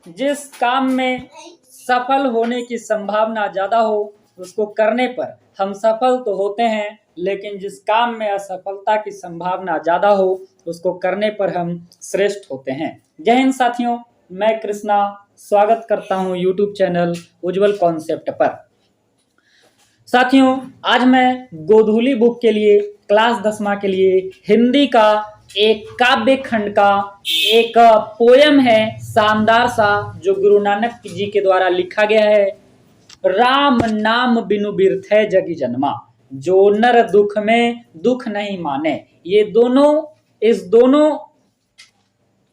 जिस काम में सफल होने की संभावना ज़्यादा हो उसको करने पर हम सफल तो होते हैं, लेकिन जिस काम में असफलता की संभावना ज़्यादा हो उसको करने पर हम श्रेष्ठ होते हैं। जय हिंद साथियों, मैं कृष्णा स्वागत करता हूं यूट्यूब चैनल उज्जवल कॉन्सेप्ट पर। साथियों, आज मैं गोधूली बुक के लिए क्लास 10वां के लिए हिंदी का एक काव्य खंड का एक पोयम है शानदार सा, जो गुरु नानक जी के द्वारा लिखा गया है। राम नाम बिनु बिरथै जगी जन्मा, जो नर दुख में दुख नहीं माने। इस दोनों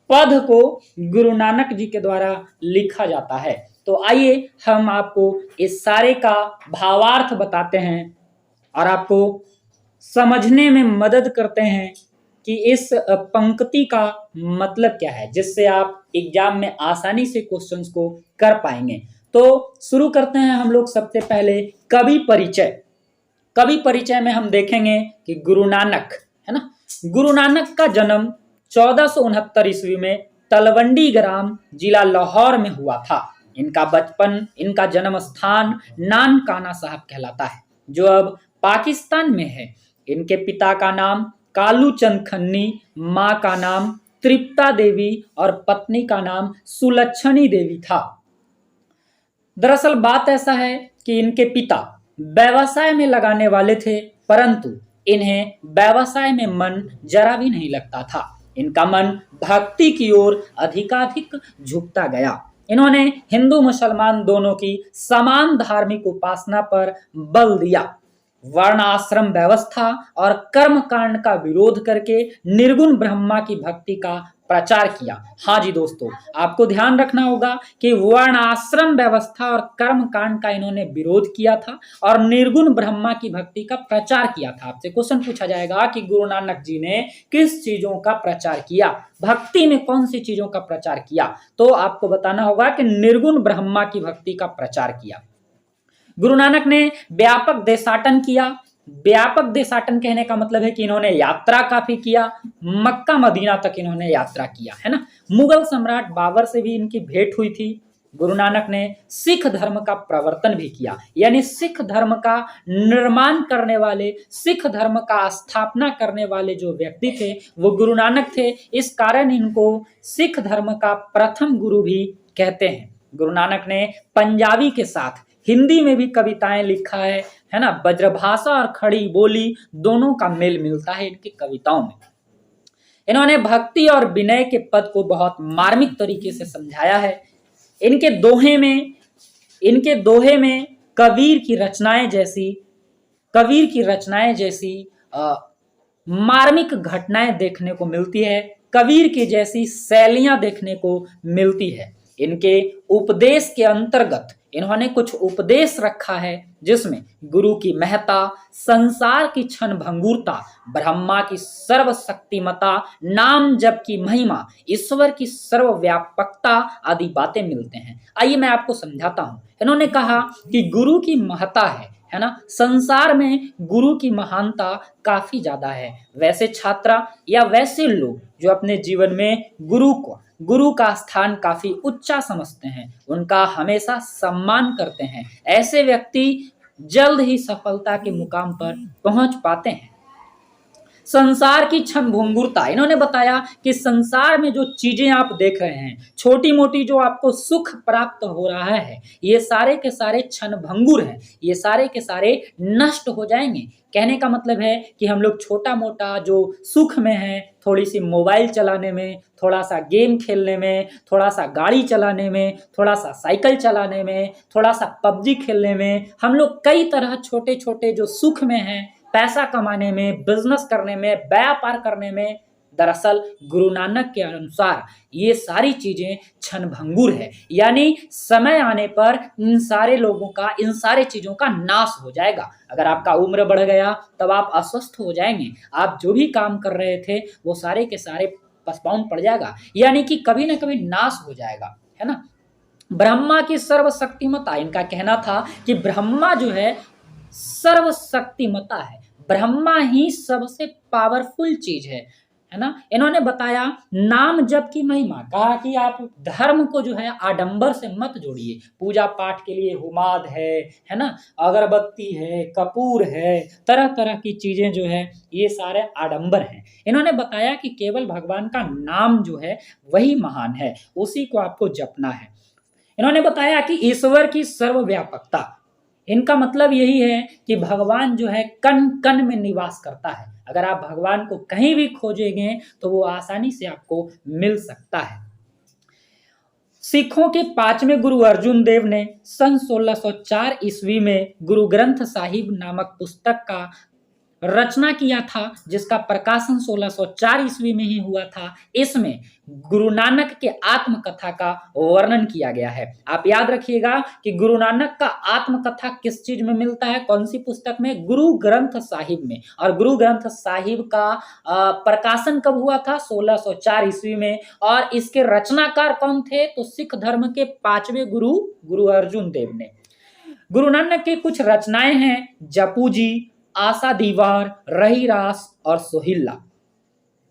पद को गुरु नानक जी के द्वारा लिखा जाता है। तो आइए हम आपको इस सारे का भावार्थ बताते हैं और आपको समझने में मदद करते हैं कि इस पंक्ति का मतलब क्या है, जिससे आप एग्जाम में आसानी से क्वेश्चंस को कर पाएंगे। तो शुरू करते हैं हम लोग। सबसे पहले कवि परिचय में हम देखेंगे कि गुरु नानक है ना। गुरु नानक का जन्म 1469 ईस्वी में तलवंडी ग्राम जिला लाहौर में हुआ था। इनका जन्म स्थान नानकाना साहब कहलाता है, जो अब पाकिस्तान में है। इनके पिता का नाम कालू चंद खन्नी, माँ का नाम तृप्ता देवी और पत्नी का नाम सुलक्षणी देवी था। दरअसल बात ऐसा है कि इनके पिता व्यवसाय में लगाने वाले थे, परंतु इन्हें व्यवसाय में मन जरा भी नहीं लगता था। इनका मन भक्ति की ओर अधिकाधिक झुकता गया। इन्होंने हिंदू मुसलमान दोनों की समान धार्मिक उपासना पर बल दिया। वर्ण आश्रम व्यवस्था और कर्म कांड का विरोध करके निर्गुण ब्रह्मा की भक्ति का प्रचार किया। हाँ जी दोस्तों, आपको ध्यान रखना होगा कि वर्ण आश्रम व्यवस्था और कर्म कांड का इन्होंने विरोध किया था और निर्गुण ब्रह्मा की भक्ति का प्रचार किया था। आपसे क्वेश्चन पूछा जाएगा कि गुरु नानक जी ने किस चीजों का प्रचार किया, भक्ति में कौन सी चीजों का प्रचार किया, तो आपको बताना होगा कि निर्गुण ब्रह्मा की भक्ति का प्रचार किया। गुरु नानक ने व्यापक देशाटन किया। व्यापक देशाटन कहने का मतलब है कि इन्होंने यात्रा काफी किया। मक्का मदीना तक इन्होंने यात्रा किया है ना। मुगल सम्राट बाबर से भी इनकी भेंट हुई थी। गुरु नानक ने सिख धर्म का प्रवर्तन भी किया, यानी सिख धर्म का निर्माण करने वाले, सिख धर्म का स्थापना करने वाले जो व्यक्ति थे वो गुरु नानक थे। इस कारण इनको सिख धर्म का प्रथम गुरु भी कहते हैं। गुरु नानक ने पंजाबी के साथ हिंदी में भी कविताएं लिखा है ना। ब्रजभाषा और खड़ी बोली दोनों का मेल मिलता है इनकी कविताओं में। इन्होंने भक्ति और विनय के पद को बहुत मार्मिक तरीके से समझाया है। इनके दोहे में कबीर की रचनाएं जैसी मार्मिक घटनाएं देखने को मिलती है। कबीर की जैसी शैलियां देखने को मिलती है। इनके उपदेश के अंतर्गत इन्होंने कुछ उपदेश रखा है, जिसमें गुरु की महत्ता, संसार की क्षण भंगुरता, ब्रह्मा की सर्वशक्तिमता, नाम जप की महिमा, ईश्वर की सर्वव्यापकता आदि बातें मिलते हैं। आइए मैं आपको समझाता हूं। इन्होंने कहा कि गुरु की महत्ता है ना, संसार में गुरु की महानता काफी ज्यादा है। वैसे छात्रा या वैसे लोग जो अपने जीवन में गुरु का स्थान काफी ऊंचा समझते हैं, उनका हमेशा सम्मान करते हैं। ऐसे व्यक्ति जल्द ही सफलता के मुकाम पर पहुंच पाते हैं। संसार की क्षण भंगुरता, इन्होंने बताया कि संसार में जो चीजें आप देख रहे हैं, छोटी मोटी जो आपको सुख प्राप्त हो रहा है, ये सारे के सारे क्षण भंगुर हैं। ये सारे के सारे नष्ट हो जाएंगे। कहने का मतलब है कि हम लोग छोटा मोटा जो सुख में है, थोड़ी सी मोबाइल चलाने में, थोड़ा सा गेम खेलने में, थोड़ा सा गाड़ी चलाने में, थोड़ा सा साइकिल चलाने में, थोड़ा सा पबजी खेलने में, हम लोग कई तरह छोटे छोटे जो सुख में हैं, पैसा कमाने में, बिजनेस करने में, व्यापार करने में, दरअसल गुरु नानक के अनुसार ये सारी चीजें क्षणभंगुर है। यानी समय आने पर इन सारे चीजों का नाश हो जाएगा। अगर आपका उम्र बढ़ गया तब आप अस्वस्थ हो जाएंगे। आप जो भी काम कर रहे थे वो सारे के सारे पसपाउन पड़ जाएगा, यानी कि कभी ना कभी नाश हो जाएगा, है ना। ब्रह्मा की सर्वशक्तिमता, इनका कहना था कि ब्रह्मा जो है सर्वशक्तिमता है। ब्रह्मा ही सबसे पावरफुल चीज है है ना। इन्होंने बताया नाम जप की महिमा, कहा कि आप धर्म को जो है आडंबर से मत जोड़िए। पूजा पाठ के लिए हुमाद है ना, अगरबत्ती है, कपूर है, तरह तरह की चीजें जो है ये सारे आडंबर हैं। इन्होंने बताया कि केवल भगवान का नाम जो है वही महान है, उसी को आपको जपना है। इन्होंने बताया कि ईश्वर की सर्वव्यापकता, इनका मतलब यही है कि भगवान जो है कण कण में निवास करता है। अगर आप भगवान को कहीं भी खोजेंगे तो वो आसानी से आपको मिल सकता है। सिखों के पांचवें गुरु अर्जुन देव ने सन 1604 ईस्वी में गुरु ग्रंथ साहिब नामक पुस्तक का रचना किया था, जिसका प्रकाशन 1604 ईस्वी में ही हुआ था। इसमें गुरु नानक के आत्मकथा का वर्णन किया गया है। आप याद रखिएगा कि गुरु नानक का आत्मकथा किस चीज में मिलता है, कौन सी पुस्तक में? गुरु ग्रंथ साहिब में। और गुरु ग्रंथ साहिब का प्रकाशन कब हुआ था? 1604 ईस्वी में। और इसके रचनाकार कौन थे? तो सिख धर्म के पांचवें गुरु गुरु अर्जुन देव ने। गुरु नानक की कुछ रचनाएं हैं, जपू जी, आशा दीवार, रही रास और सोहिल्ला।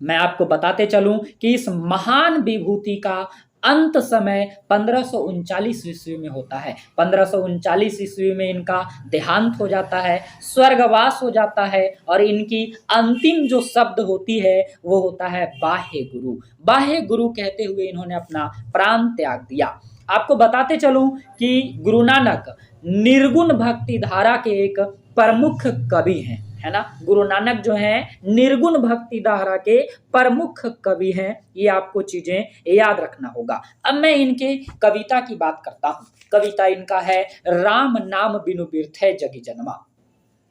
मैं आपको बताते चलूं कि इस महान विभूति का अंत समय 1539 ईस्वी में होता है। 1539 ईस्वी में इनका देहांत हो जाता है, स्वर्गवास हो जाता है, और इनकी अंतिम जो शब्द होती है वो होता है बाह्य गुरु। बाह्य गुरु कहते हुए इन्होंने अपना प्राण त्याग दिया। आपको बताते चलूं कि गुरु नानक निर्गुण भक्ति धारा के एक प्रमुख कवि हैं, है ना। गुरु नानक जो हैं निर्गुण भक्ति धारा के प्रमुख कवि हैं। ये आपको चीजें याद रखना होगा। अब मैं इनके कविता की बात करता हूं। कविता इनका है राम नाम बिनु बिरथै जगी जन्मा।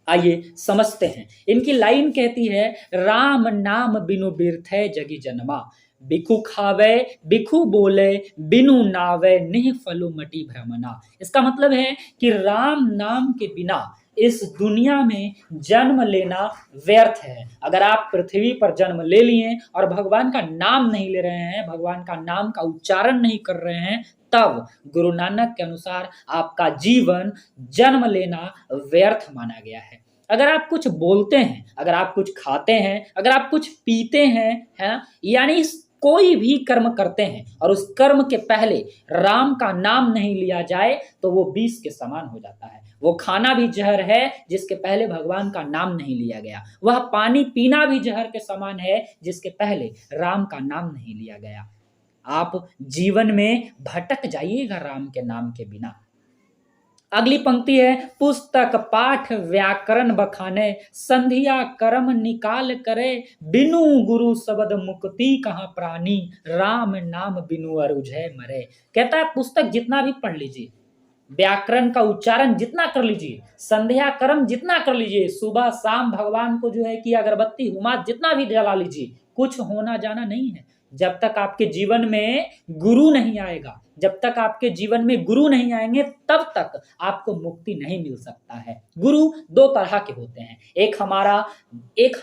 आइए समझते हैं। इनकी लाइन कहती है राम नाम बिनु बिरथै जगी जन्मा, बिखु खावे बिखु बोले बिनु नावे निह फलु मटी भ्रमना। इसका मतलब है कि राम नाम के बिना इस दुनिया में जन्म लेना व्यर्थ है। अगर आप पृथ्वी पर जन्म ले लिए और भगवान का नाम नहीं ले रहे हैं, भगवान का नाम का उच्चारण नहीं कर रहे हैं, तब गुरु नानक के अनुसार आपका जीवन जन्म लेना व्यर्थ माना गया है। अगर आप कुछ बोलते हैं, अगर आप कुछ खाते हैं, अगर आप कुछ पीते हैं, है ना, यानी कोई भी कर्म करते हैं और उस कर्म के पहले राम का नाम नहीं लिया जाए तो वो विष के समान हो जाता है। वो खाना भी जहर है जिसके पहले भगवान का नाम नहीं लिया गया। वह पानी पीना भी जहर के समान है जिसके पहले राम का नाम नहीं लिया गया। आप जीवन में भटक जाइएगा राम के नाम के बिना। अगली पंक्ति है पुस्तक पाठ व्याकरण बखाने, संधिया कर्म निकाल करे, बिनु गुरु शब्द मुक्ति कहाँ प्राणी, राम नाम बिनु अरुझै मरे। कहता है पुस्तक जितना भी पढ़ लीजिए, व्याकरण का उच्चारण जितना कर लीजिए, संध्या कर्म जितना कर लीजिए, सुबह शाम भगवान को जो है कि अगरबत्ती हुमाद जितना भी जला लीजिए, कुछ होना जाना नहीं है। जब तक आपके जीवन में गुरु नहीं आएगा, जब तक आपके जीवन में गुरु नहीं आएंगे, तब तक आपको मुक्ति नहीं मिल सकता है। गुरु दो तरह के होते हैं। एक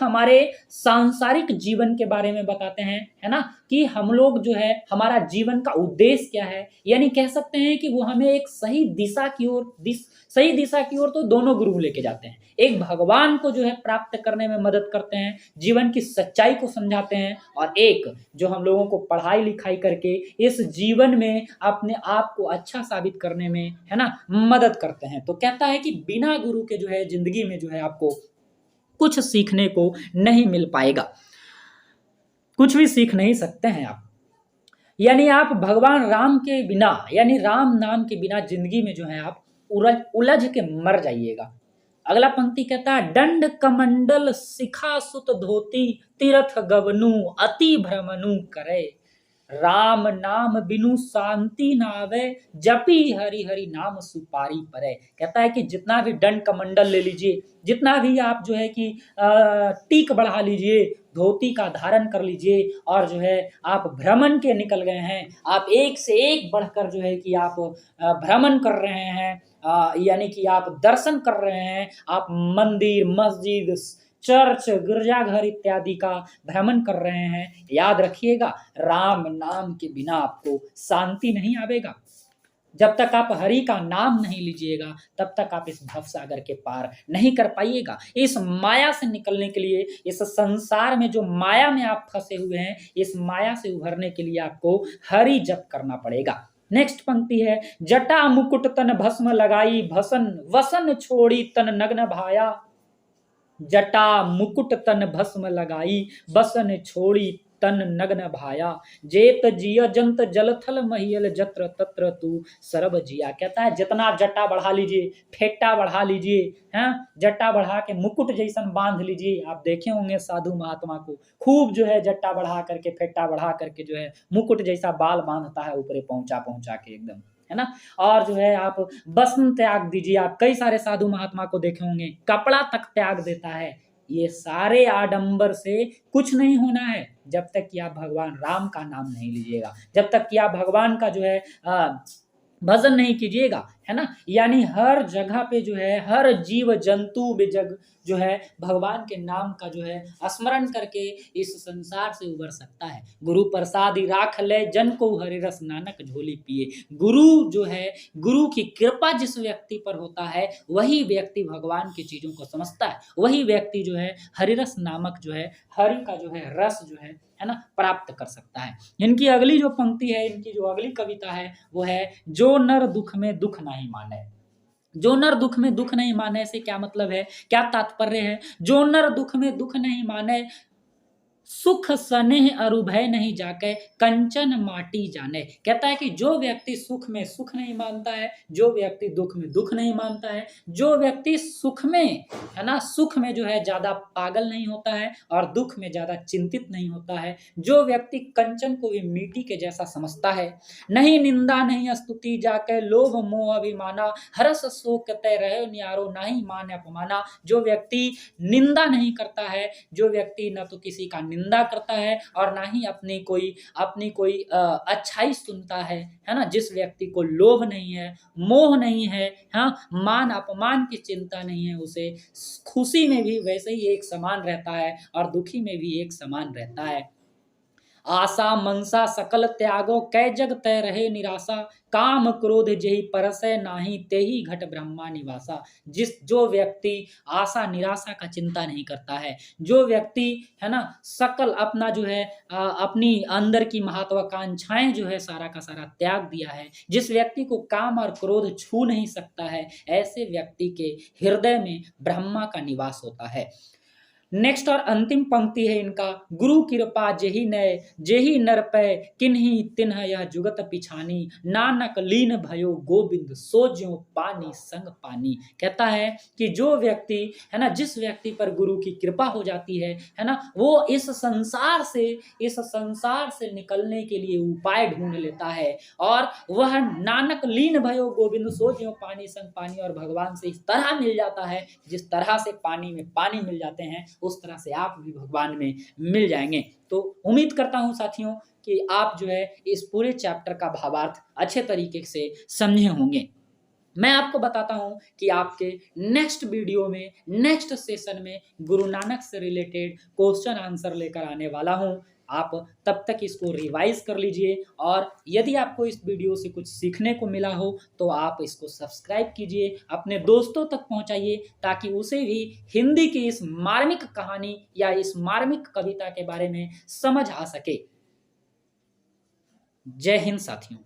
हमारे सांसारिक जीवन के बारे में बताते हैं, है ना, कि हम लोग जो है हमारा जीवन का उद्देश्य क्या है, यानी कह सकते हैं कि वो हमें एक सही दिशा की ओर तो दोनों गुरु लेके जाते हैं। एक भगवान को जो है प्राप्त करने में मदद करते हैं, जीवन की सच्चाई को समझाते हैं, और एक जो हम लोगों को पढ़ाई लिखाई करके इस जीवन में अपने आप को अच्छा साबित करने में, है ना, मदद करते हैं। तो कहता है कि बिना गुरु के जो है जिंदगी में जो है आपको कुछ सीखने को नहीं मिल पाएगा, कुछ भी सीख नहीं सकते हैं आप। यानी आप भगवान राम के बिना, यानी राम नाम के बिना जिंदगी में जो है आप उलझ के मर जाइएगा। अगला पंक्ति कहता है दंड कमंडल शिखा सुत धोती, तीर्थ गवनु अति भ्रमनु करे, राम नाम बिनु शांति नावे, जपी हरि हरि नाम सुपारी परे। कहता है कि जितना भी दंड कमंडल ले लीजिए, जितना भी आप जो है कि टीक बढ़ा लीजिए, धोती का धारण कर लीजिए, और जो है आप भ्रमण के निकल गए हैं, आप एक से एक बढ़कर जो है कि आप भ्रमण कर रहे हैं, यानी कि आप दर्शन कर रहे हैं, आप मंदिर मस्जिद चर्च गिरजाघर इत्यादि का भ्रमण कर रहे हैं। याद रखिएगा राम नाम के बिना आपको शांति नहीं आवेगा। जब तक आप हरि का नाम नहीं लीजिएगा तब तक आप इस भव सागर के पार नहीं कर पाइएगा। इस माया से निकलने के लिए, इस संसार में जो माया में आप फंसे हुए हैं, इस माया से उभरने के लिए आपको हरि जप करना पड़ेगा। नेक्स्ट पंक्ति है, जटा मुकुट तन भस्म लगाई, भसन वसन छोड़ी तन नग्न भाया। जटा मुकुट तन भस्म लगाई, बसन छोड़ी तन नग्न भाया। जेत जिय जंत जलथल महियल, जत्र तत्र तू सरब जिया। कहता है जितना जटा बढ़ा लीजिए, फेटा बढ़ा लीजिए, हैं, जटा बढ़ा के मुकुट जैसन बांध लीजिए। आप देखे होंगे साधु महात्मा को खूब जो है जटा बढ़ा करके, फेटा बढ़ा करके जो है मुकुट जैसा बाल बांधता है ऊपरे पहुंचा पहुंचा के एकदम, है ना। और जो है आप वस्त्र त्याग दीजिए। आप कई सारे साधु महात्मा को देखे होंगे कपड़ा तक त्याग देता है। ये सारे आडंबर से कुछ नहीं होना है जब तक कि आप भगवान राम का नाम नहीं लीजिएगा, जब तक कि आप भगवान का जो है भजन नहीं कीजिएगा, है ना। यानी हर जगह पे जो है हर जीव जंतु बेजग जो है भगवान के नाम का जो है स्मरण करके इस संसार से उबर सकता है। गुरु प्रसादी राख ले जन को हरि रस नानक झोली पिए। गुरु जो है, गुरु की कृपा जिस व्यक्ति पर होता है वही व्यक्ति भगवान की चीजों को समझता है, वही व्यक्ति जो है हरि रस नामक जो है हरि का जो है रस जो है ना, प्राप्त कर सकता है। इनकी अगली जो पंक्ति है, इनकी जो अगली कविता है वो है, जो नर दुख में दुख नहीं माने। जो नर दुख में दुख नहीं माने से क्या मतलब है, क्या तात्पर्य है? जो नर दुख में दुख नहीं माने, सुख स्नेह अरुभय नहीं जाके, कंचन माटी जाने। कहता है कि जो व्यक्ति सुख में सुख नहीं मानता है, जो व्यक्ति दुख में दुख नहीं मानता है, जो व्यक्ति सुख में, है ना, सुख में जो है ज्यादा पागल नहीं होता है और दुख में ज्यादा चिंतित नहीं होता है, जो व्यक्ति कंचन को भी मिट्टी के जैसा समझता है, नहीं निंदा नहीं स्तुति जाके, लोभ मोह अभिमाना, हरस शोक तय रहे न्यारो, नहीं मान अपमाना। जो व्यक्ति निंदा नहीं करता है, जो व्यक्ति न तो किसी का निंदा करता है और ना ही अपनी कोई अच्छाई सुनता है ना, जिस व्यक्ति को लोभ नहीं है, मोह नहीं है, हाँ, मान अपमान की चिंता नहीं है, उसे खुशी में भी वैसे ही एक समान रहता है और दुखी में भी एक समान रहता है। आशा मनसा सकल त्यागो, कै जग तय रहे निराशा, काम क्रोध जेहि परसै नाही, तेहि घट ब्रह्मा निवासा। जो व्यक्ति आशा निराशा का चिंता नहीं करता है, जो व्यक्ति, है ना, सकल अपना जो है अपनी अंदर की महत्वाकांक्षाएं जो है सारा का सारा त्याग दिया है, जिस व्यक्ति को काम और क्रोध छू नहीं सकता है, ऐसे व्यक्ति के हृदय में ब्रह्मा का निवास होता है। नेक्स्ट और अंतिम पंक्ति है इनका, गुरु कृपा जेहि नर पै, किन्हीं तिन्ह यह जुगत पिछानी, नानक लीन भयो गोविंद, सो ज्यों पानी संग पानी। कहता है कि जो व्यक्ति, है ना, जिस व्यक्ति पर गुरु की कृपा हो जाती है ना, वो इस संसार से निकलने के लिए उपाय ढूंढ लेता है और वह नानक लीन भयो गोविंद, सो ज्यों पानी संग पानी, और भगवान से इस तरह मिल जाता है जिस तरह से पानी में पानी मिल जाते हैं, उस तरह से आप भी भगवान में मिल जाएंगे। तो उम्मीद करता हूं साथियों कि आप जो है इस पूरे चैप्टर का भावार्थ अच्छे तरीके से समझे होंगे। मैं आपको बताता हूं कि आपके नेक्स्ट वीडियो में, नेक्स्ट सेशन में गुरु नानक से रिलेटेड क्वेश्चन आंसर लेकर आने वाला हूं। आप तब तक इसको रिवाइज कर लीजिए और यदि आपको इस वीडियो से कुछ सीखने को मिला हो तो आप इसको सब्सक्राइब कीजिए, अपने दोस्तों तक पहुंचाइए ताकि उसे भी हिंदी की इस मार्मिक कहानी या इस मार्मिक कविता के बारे में समझ आ सके। जय हिंद साथियों।